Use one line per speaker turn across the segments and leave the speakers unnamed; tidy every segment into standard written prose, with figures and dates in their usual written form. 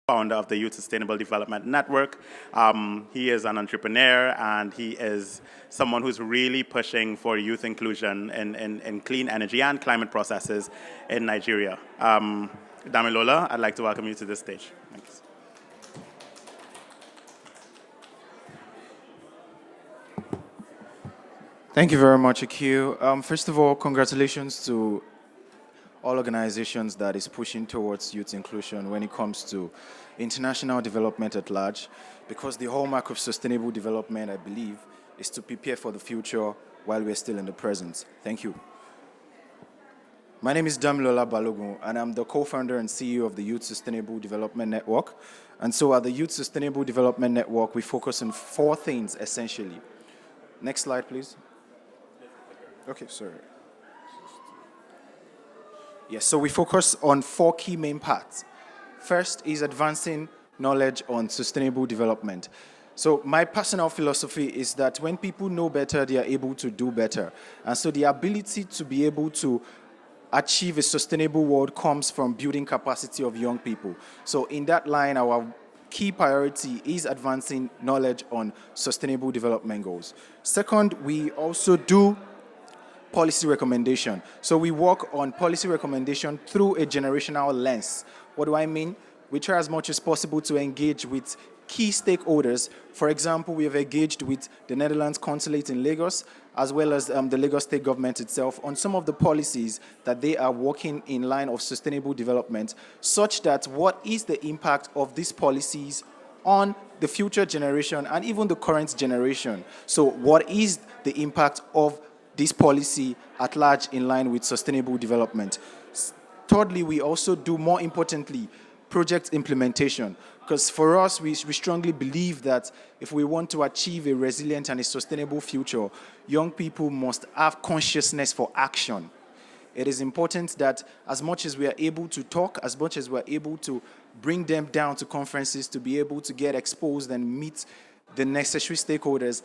founder of the Youth Sustainable Development Network. He is an entrepreneur, and he is someone who's really pushing for youth inclusion in clean energy and climate processes in Nigeria. Damilola, I'd like to welcome you to this stage. Thanks.
Thank you very much, Akil. First of all, congratulations to all organizations that is pushing towards youth inclusion when it comes to international development at large, because the hallmark of sustainable development, I believe, is to prepare for the future while we're still in the present. Thank you. My name is Damilola Balogun, and I'm the co-founder and CEO of the Youth Sustainable Development Network. And so at the Youth Sustainable Development Network, we focus on 4 things, essentially. Next slide, please. Okay, sorry. Yes, so we focus on 4 key main parts. First is advancing knowledge on sustainable development. So my personal philosophy is that when people know better, they are able to do better. And so the ability to be able to achieve a sustainable world comes from building capacity of young people. So in that line, our key priority is advancing knowledge on sustainable development goals. Second, we also do policy recommendation. So we work on policy recommendation through a generational lens. What do I mean? We try as much as possible to engage with key stakeholders. For example, we have engaged with the Netherlands Consulate in Lagos, as well as the Lagos State government itself, on some of the policies that they are working in line of sustainable development, such that what is the impact of these policies on the future generation and even the current generation. So what is the impact of this policy at large in line with sustainable development? Thirdly, we also do, more importantly, project implementation. Because for us, we strongly believe that if we want to achieve a resilient and a sustainable future, young people must have consciousness for action. It is important that as much as we are able to talk, as much as we are able to bring them down to conferences to be able to get exposed and meet the necessary stakeholders,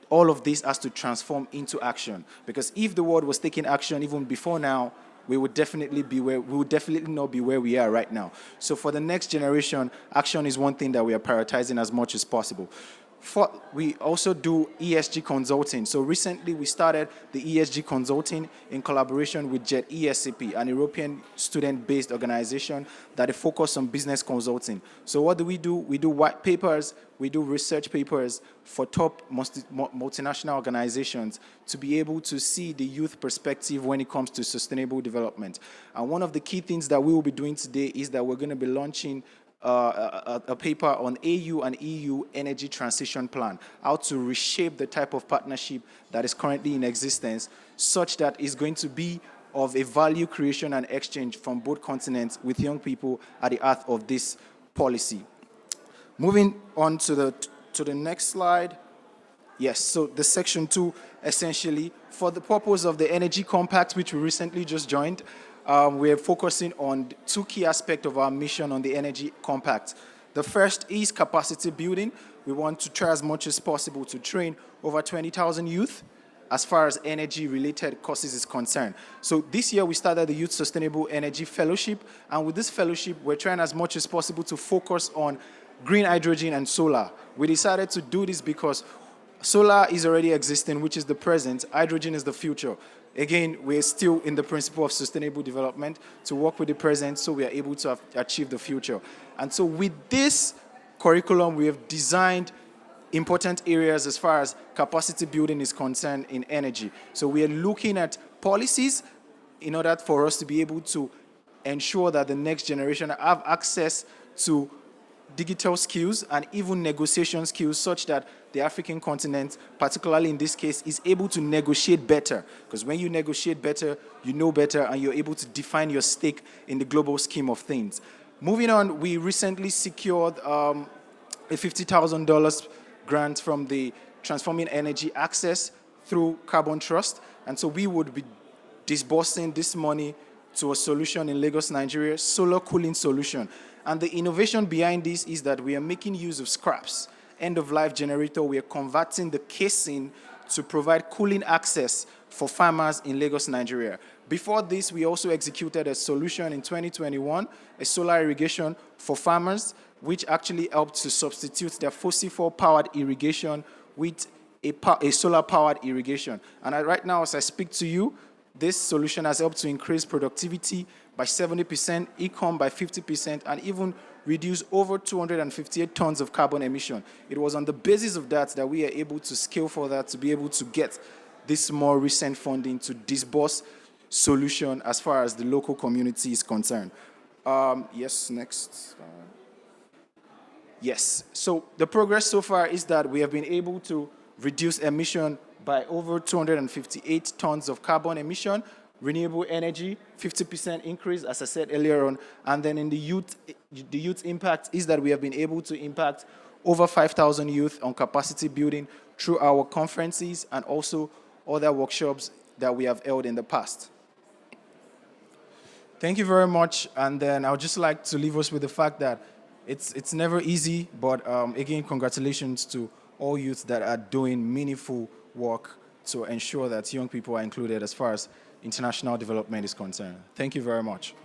all of this has to transform into action. Because if the world was taking action even before now, we would definitely not be where we are right now. So for the next generation, action is one thing that we are prioritizing as much as possible. We also do ESG consulting. So recently we started the ESG consulting in collaboration with JET ESCP, an European student-based organization that focus on business consulting. So what do? We do white papers, we do research papers for top multinational organizations to be able to see the youth perspective when it comes to sustainable development. And one of the key things that we will be doing today is that we're going to be launching a paper on AU and EU energy transition plan, how to reshape the type of partnership that is currently in existence, such that it's going to be of a value creation and exchange from both continents with young people at the heart of this policy. Moving on to the next slide. Yes, so the section 2, essentially, for the purpose of the Energy Compact, which we recently just joined, we're focusing on 2 key aspects of our mission on the Energy Compact. The first is capacity building. We want to try as much as possible to train over 20,000 youth as far as energy-related courses is concerned. So this year we started the Youth Sustainable Energy Fellowship, and with this fellowship, we're trying as much as possible to focus on green hydrogen and solar. We decided to do this because solar is already existing, which is the present. Hydrogen is the future. Again, we're still in the principle of sustainable development to work with the present so we are able to achieve the future. And so with this curriculum, we have designed important areas as far as capacity building is concerned in energy. So we are looking at policies in order for us to be able to ensure that the next generation have access to digital skills and even negotiation skills, such that the African continent, particularly in this case, is able to negotiate better. Because when you negotiate better, you know better, and you're able to define your stake in the global scheme of things. Moving on, we recently secured a $50,000 grant from the Transforming Energy Access through Carbon Trust. And so we would be disbursing this money to a solution in Lagos, Nigeria, solar cooling solution. And the innovation behind this is that we are making use of scraps, end-of-life generator. We are converting the casing to provide cooling access for farmers in Lagos, Nigeria. Before this, we also executed a solution in 2021, a solar irrigation for farmers which actually helped to substitute their fossil fuel-powered irrigation with a solar-powered irrigation. And right now, as I speak to you, this solution has helped to increase productivity by 70%, income by 50%, and even reduce over 258 tons of carbon emission. It was on the basis of that that we are able to scale further to be able to get this more recent funding to disburse solution as far as the local community is concerned. Yes, next. Yes, so the progress so far is that we have been able to reduce emission by over 258 tons of carbon emission, renewable energy, 50% increase, as I said earlier on, and then in the youth impact is that we have been able to impact over 5,000 youth on capacity building through our conferences and also other workshops that we have held in the past. Thank you very much, and then I would just like to leave us with the fact that it's never easy, but again, congratulations to all youth that are doing meaningful work to ensure that young people are included as far as international development is concerned. Thank you very much.